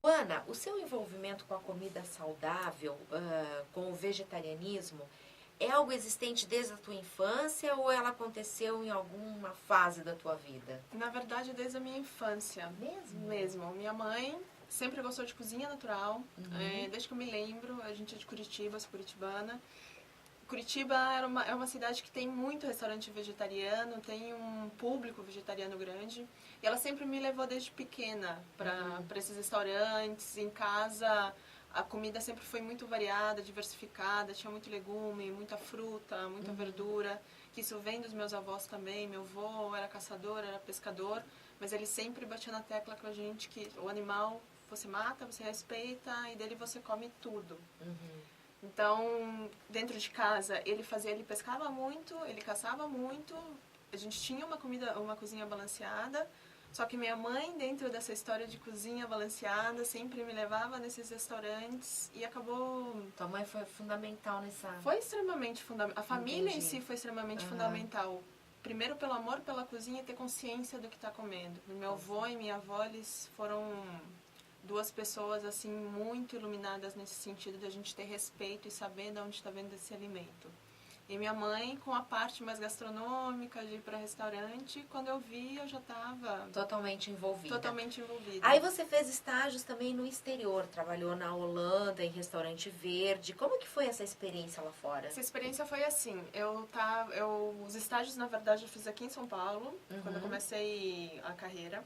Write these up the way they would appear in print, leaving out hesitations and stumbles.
Ana, o seu envolvimento com a comida saudável, com o vegetarianismo, é algo existente desde a tua infância ou ela aconteceu em alguma fase da tua vida? Na verdade, desde a minha infância. Mesmo? Mesmo. Minha mãe sempre gostou de cozinha natural. Desde que eu me lembro, a gente é de Curitiba, sou curitibana. Curitiba é uma cidade que tem muito restaurante vegetariano, tem um público vegetariano grande. E ela sempre me levou desde pequena para esses restaurantes. Em casa, a comida sempre foi muito variada, diversificada, tinha muito legume, muita fruta, muita verdura. Que isso vem dos meus avós também. Meu avô era caçador, era pescador, mas ele sempre batia na tecla com a gente que o animal você mata, você respeita e dele você come tudo. Então, dentro de casa, ele pescava muito, ele caçava muito. A gente tinha uma cozinha balanceada. Só que minha mãe, dentro dessa história de cozinha balanceada, sempre me levava nesses restaurantes e acabou... Tua mãe foi fundamental nessa... Foi extremamente fundamental. A família em Entendi. si foi extremamente fundamental. Primeiro pelo amor pela cozinha e ter consciência do que está comendo. Meu avô e minha avó, eles foram duas pessoas assim muito iluminadas nesse sentido de a gente ter respeito e saber de onde está vindo esse alimento. E minha mãe com a parte mais gastronômica, de ir para restaurante, quando eu vi eu já estava Totalmente envolvida. totalmente envolvida. Aí você fez estágios também no exterior, trabalhou na Holanda, em restaurante verde. Como que foi essa experiência lá fora? Essa experiência foi assim, os estágios na verdade eu fiz aqui em São Paulo, quando eu comecei a carreira.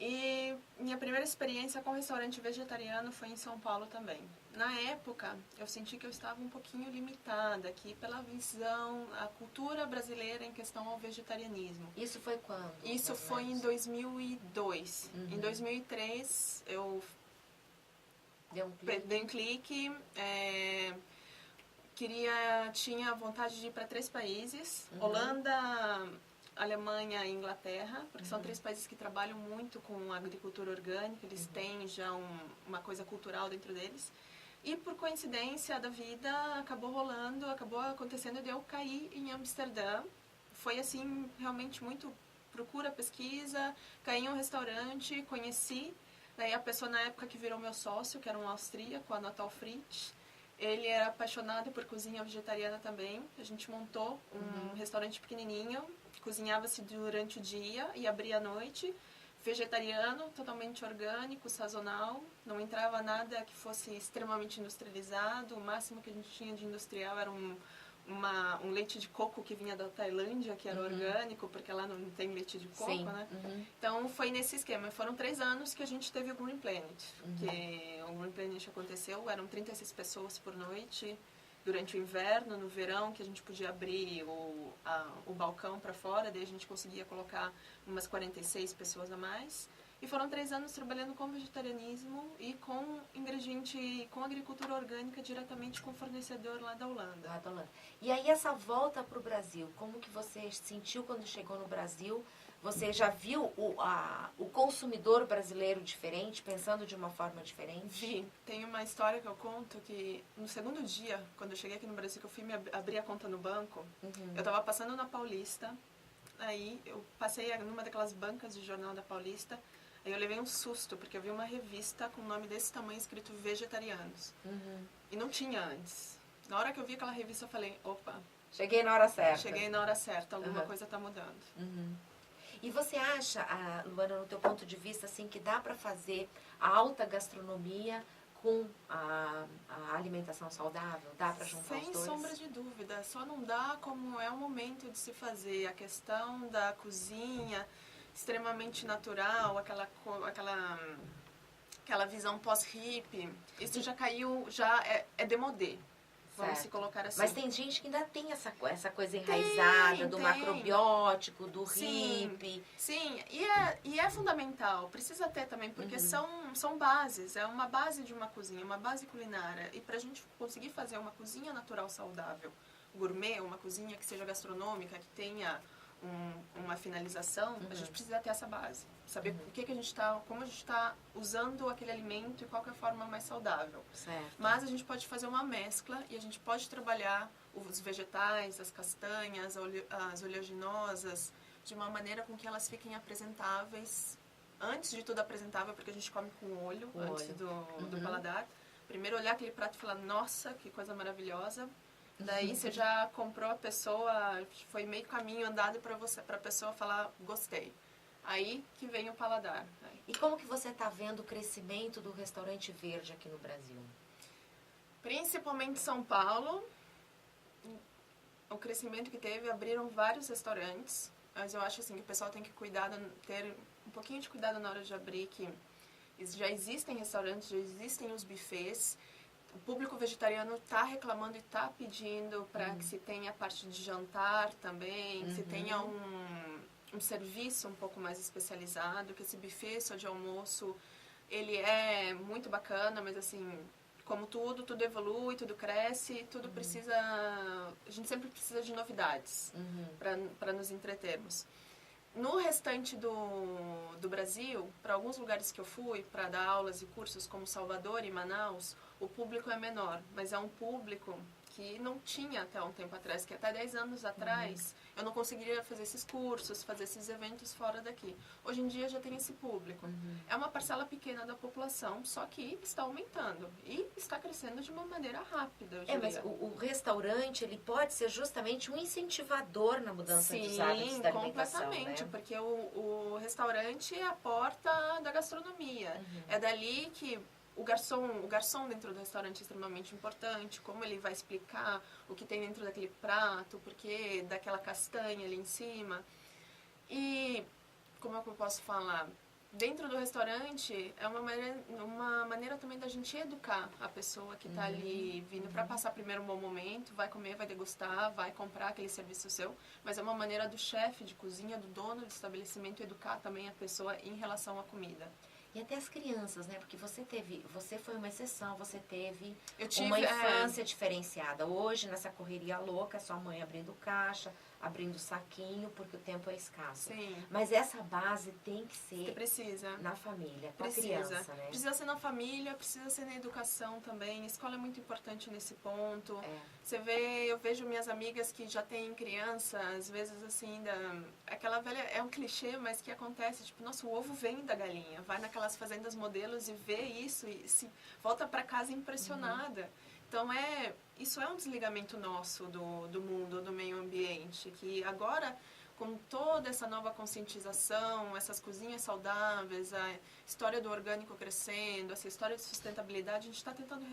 E minha primeira experiência com restaurante vegetariano foi em São Paulo também. Na época, eu senti que eu estava um pouquinho limitada aqui pela visão, a cultura brasileira em questão ao vegetarianismo. Isso foi quando? Isso foi em 2002. Em 2003, eu dei um clique, tinha vontade de ir para 3 países, Holanda, Alemanha e Inglaterra, porque são 3 países que trabalham muito com agricultura orgânica, eles têm já uma coisa cultural dentro deles. E por coincidência da vida, acabou acontecendo de eu cair em Amsterdã. Foi assim, realmente muito procura, pesquisa, caí em um restaurante, conheci. Daí a pessoa na época que virou meu sócio, que era um austríaco, Anatol Fritz, ele era apaixonado por cozinha vegetariana também. A gente montou um restaurante pequenininho, cozinhava-se durante o dia e abria à noite. Vegetariano, totalmente orgânico, sazonal. Não entrava nada que fosse extremamente industrializado. O máximo que a gente tinha de industrial era um leite de coco que vinha da Tailândia, que era orgânico, porque lá não tem leite de coco, né? Então, foi nesse esquema. Foram 3 anos que a gente teve o Green Planet. Que o Green Planet aconteceu, eram 36 pessoas por noite, durante o inverno, no verão, que a gente podia abrir o balcão para fora, daí a gente conseguia colocar umas 46 pessoas a mais. E foram 3 anos trabalhando com vegetarianismo e com com agricultura orgânica diretamente com o fornecedor lá da Holanda. Lá da Holanda. E aí essa volta para o Brasil, como que você sentiu quando chegou no Brasil? Você já viu o consumidor brasileiro diferente, pensando de uma forma diferente? Vi. Tem uma história que eu conto que no segundo dia, quando eu cheguei aqui no Brasil, que eu fui abrir a conta no banco, eu estava passando na Paulista, aí eu passei numa daquelas bancas de jornal da Paulista, aí eu levei um susto, porque eu vi uma revista com um nome desse tamanho escrito Vegetarianos. E não tinha antes. Na hora que eu vi aquela revista, eu falei, opa... Cheguei na hora certa. Cheguei na hora certa, alguma coisa está mudando. E você acha, Luana, no teu ponto de vista, assim, que dá para fazer a alta gastronomia com a alimentação saudável? Dá para juntar os dois? Sem sombra de dúvida. Só não dá como é o momento de se fazer. A questão da cozinha extremamente natural, aquela visão pós-hippie, isso já caiu, já é démodé. Vamos se colocar assim. Mas tem gente que ainda tem essa coisa enraizada do macrobiótico, do hippie. Sim, e é fundamental. Precisa ter também, porque são bases. É uma base de uma cozinha, uma base culinária. E para a gente conseguir fazer uma cozinha natural saudável, gourmet, uma cozinha que seja gastronômica, que tenha uma finalização, a gente precisa ter essa base. Saber como a gente está usando aquele alimento e qual que é a forma mais saudável. Certo. Mas a gente pode fazer uma mescla e a gente pode trabalhar os vegetais, as castanhas, as oleaginosas, de uma maneira com que elas fiquem apresentáveis antes de tudo apresentável, porque a gente come com o olho, antes do paladar. Primeiro olhar aquele prato e falar, nossa, que coisa maravilhosa. Daí você já comprou a pessoa, foi meio caminho andado para a pessoa falar, gostei. Aí que vem o paladar. E como que você está vendo o crescimento do restaurante verde aqui no Brasil? Principalmente São Paulo, o crescimento que teve, abriram vários restaurantes, mas eu acho assim que o pessoal tem que ter um pouquinho de cuidado na hora de abrir, que já existem restaurantes, já existem os buffets. O público vegetariano está reclamando e está pedindo para que se tenha a parte de jantar também, que se tenha um serviço um pouco mais especializado, que esse buffet só de almoço, ele é muito bacana, mas assim, como tudo evolui, tudo cresce, tudo precisa... A gente sempre precisa de novidades para nos entretermos. No restante do Brasil, para alguns lugares que eu fui, para dar aulas e cursos como Salvador e Manaus, o público é menor, mas é um público que não tinha até um tempo atrás, que até 10 anos atrás eu não conseguiria fazer esses cursos, fazer esses eventos fora daqui. Hoje em dia já tem esse público. É uma parcela pequena da população, só que está aumentando e está crescendo de uma maneira rápida, eu diria. Mas o restaurante, ele pode ser justamente um incentivador na mudança dos hábitos da alimentação, completamente, né? porque o restaurante é a porta da gastronomia. É dali que o garçom dentro do restaurante é extremamente importante, como ele vai explicar o que tem dentro daquele prato, porque daquela castanha ali em cima. E, como é que eu posso falar? Dentro do restaurante é uma maneira também da gente educar a pessoa que está ali vindo para passar primeiro um bom momento, vai comer, vai degustar, vai comprar aquele serviço seu, mas é uma maneira do chefe de cozinha, do dono do estabelecimento, educar também a pessoa em relação à comida. E até as crianças, né? Porque você foi uma exceção, você teve tive uma infância diferenciada. Hoje, nessa correria louca, sua mãe abrindo caixa, abrindo saquinho, porque o tempo é escasso. Sim. Mas essa base tem que ser Você precisa. Na família, com a criança, né? Precisa ser na família, precisa ser na educação também. A escola é muito importante nesse ponto. Eu vejo minhas amigas que já têm criança, às vezes assim, aquela velha, é um clichê, mas que acontece, tipo, nossa, o ovo vem da galinha, vai naquelas fazendas modelos e vê isso e se volta para casa impressionada. Então, isso é um desligamento nosso do mundo, do meio ambiente, que agora, com toda essa nova conscientização, essas cozinhas saudáveis, a história do orgânico crescendo, essa história de sustentabilidade, a gente está tentando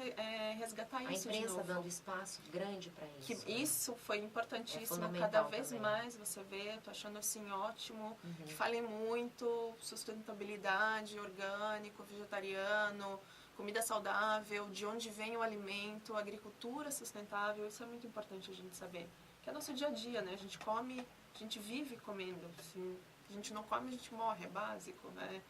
resgatar isso de novo. A imprensa dando espaço grande para isso. Isso foi importantíssimo, cada vez mais você vê, estou achando assim ótimo, que falem muito, sustentabilidade, orgânico, vegetariano, comida saudável, de onde vem o alimento, agricultura sustentável, isso é muito importante a gente saber. Que é nosso dia a dia, né? A gente come, a gente vive comendo. Se a gente não come, a gente morre, é básico, né?